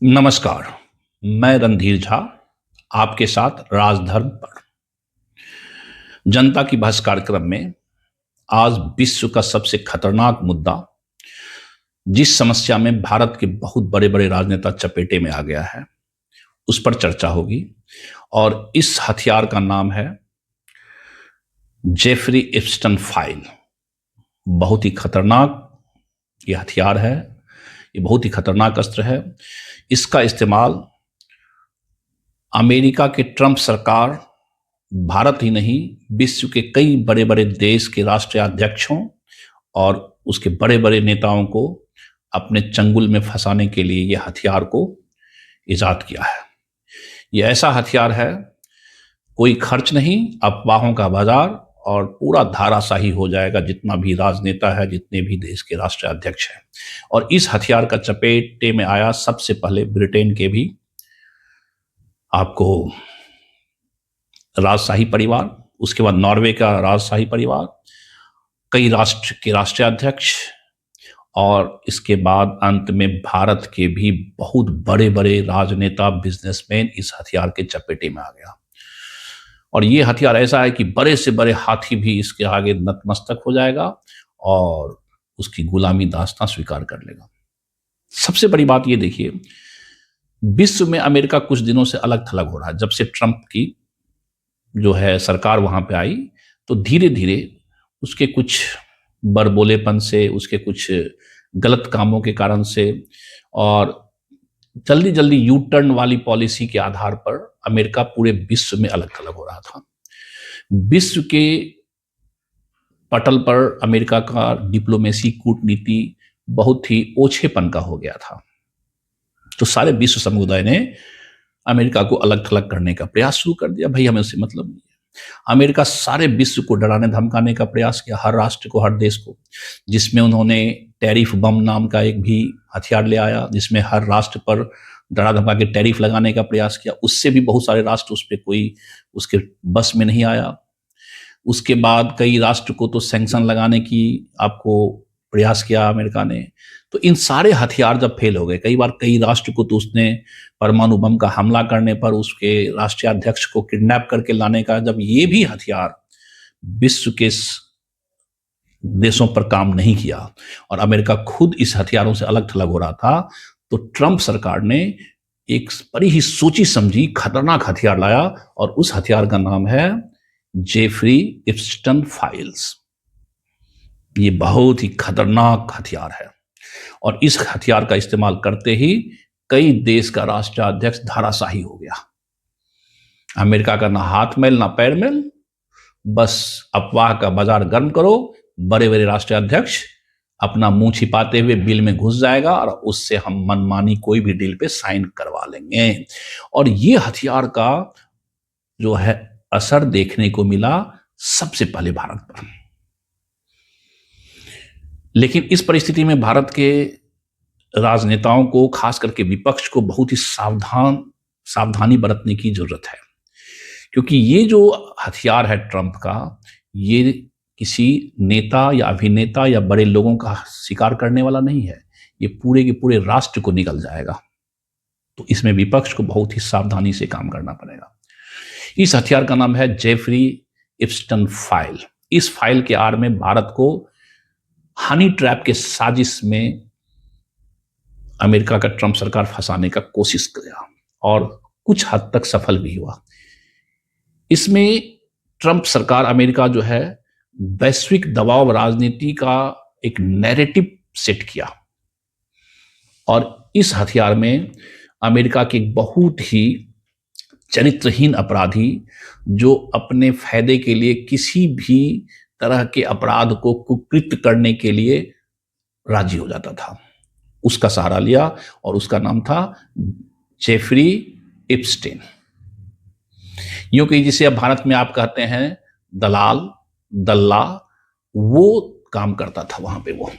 नमस्कार। मैं रणधीर झा आपके साथ राजधर्म पर जनता की बहस कार्यक्रम में आज विश्व का सबसे खतरनाक मुद्दा, जिस समस्या में भारत के बहुत बड़े बड़े राजनेता चपेटे में आ गया है, उस पर चर्चा होगी। और इस हथियार का नाम है जेफरी एप्स्टन फाइल। बहुत ही खतरनाक ये हथियार है, ये बहुत ही खतरनाक अस्त्र है। इसका इस्तेमाल अमेरिका के ट्रंप सरकार, भारत ही नहीं विश्व के कई बड़े बड़े देश के राष्ट्रीय अध्यक्षों और उसके बड़े बड़े नेताओं को अपने चंगुल में फंसाने के लिए यह हथियार को इजाद किया है। यह ऐसा हथियार है, कोई खर्च नहीं, अफवाहों का बाजार, और पूरा धाराशाही हो जाएगा जितना भी राजनेता है, जितने भी देश के राष्ट्रीय अध्यक्ष हैं। और इस हथियार का चपेटे में आया सबसे पहले ब्रिटेन के भी आपको राजशाही परिवार, उसके बाद नॉर्वे का राजशाही परिवार, कई राष्ट्र के राष्ट्रीय अध्यक्ष, और इसके बाद अंत में भारत के भी बहुत बड़े बड़े राजनेता, बिजनेसमैन इस हथियार के चपेटे में आ गया। और ये हथियार ऐसा है कि बड़े से बड़े हाथी भी इसके आगे नतमस्तक हो जाएगा और उसकी गुलामी दास्तां स्वीकार कर लेगा। सबसे बड़ी बात ये देखिए, विश्व में अमेरिका कुछ दिनों से अलग थलग हो रहा है। जब से ट्रंप की जो है सरकार वहां पे आई, तो धीरे धीरे उसके कुछ बड़बोलेपन से, उसके कुछ गलत कामों के कारण से, और जल्दी जल्दी यू टर्न वाली पॉलिसी के आधार पर अमेरिका पूरे विश्व में अलग थलग हो रहा था। विश्व के पटल पर अमेरिका का डिप्लोमेसी, कूटनीति बहुत ही ओछेपन का हो गया था। तो सारे विश्व समुदाय ने अमेरिका को अलग थलग करने का प्रयास शुरू कर दिया। भाई हमें उससे मतलब नहीं है। अमेरिका सारे विश्व को डराने धमकाने का प्रयास किया, हर राष्ट्र को, हर देश को, जिसमें उन्होंने टैरिफ बम नाम का एक भी हथियार ले आया, जिसमें हर राष्ट्र पर डरा धमका के टैरिफ लगाने का प्रयास किया। उससे भी बहुत सारे राष्ट्र उस पर कोई उसके बस में नहीं आया। उसके बाद कई राष्ट्र को तो सैंक्शन लगाने की आपको प्रयास किया अमेरिका ने। तो इन सारे हथियार जब फेल हो गए, कई बार कई राष्ट्र को तो उसने परमाणु बम का हमला करने पर उसके राष्ट्रीय अध्यक्ष को किडनैप करके लाने का, जब ये भी हथियार विश्व के देशों पर काम नहीं किया और अमेरिका खुद इस हथियारों से अलग थलग हो रहा था, तो ट्रंप सरकार ने एक बड़ी ही सोची समझी खतरनाक हथियार लाया, और उस हथियार का नाम है जेफरी एप्स्टन फाइल्स। ये बहुत ही खतरनाक हथियार है, और इस हथियार का इस्तेमाल करते ही कई देश का राष्ट्रीय अध्यक्ष धाराशाही हो गया। अमेरिका का ना हाथ मैल ना पैर मैल, बस अफवाह का बाजार गर्म करो, बड़े बड़े राष्ट्रीय अध्यक्ष अपना मुंह छिपाते हुए बिल में घुस जाएगा और उससे हम मनमानी कोई भी डील पे साइन करवा लेंगे। और ये हथियार का जो है असर देखने को मिला सबसे पहले भारत पर। लेकिन इस परिस्थिति में भारत के राजनेताओं को, खास करके विपक्ष को, बहुत ही सावधानी बरतने की जरूरत है, क्योंकि ये जो हथियार है ट्रंप का, ये किसी नेता या अभिनेता या बड़े लोगों का शिकार करने वाला नहीं है, ये पूरे के पूरे राष्ट्र को निगल जाएगा। तो इसमें विपक्ष को बहुत ही सावधानी से काम करना पड़ेगा। इस हथियार का नाम है जेफरी एप्स्टन फाइल। इस फाइल के आड़ में भारत को हनी ट्रैप के साजिश में अमेरिका का ट्रंप सरकार फंसाने का कोशिश किया, और कुछ हद तक सफल भी हुआ। इसमें ट्रंप सरकार, अमेरिका जो है, वैश्विक दबाव राजनीति का एक नैरेटिव सेट किया, और इस हथियार में अमेरिका की बहुत ही चरित्रहीन अपराधी जो अपने फायदे के लिए किसी भी तरह के अपराध को कुकृत्य करने के लिए राजी हो जाता था, उसका सहारा लिया और उसका नाम था जेफरी इप्स्टेन। यूं कि जिसे अब भारत में आप कहते हैं दलाल, दल्ला, वो काम करता था वहां पे वो।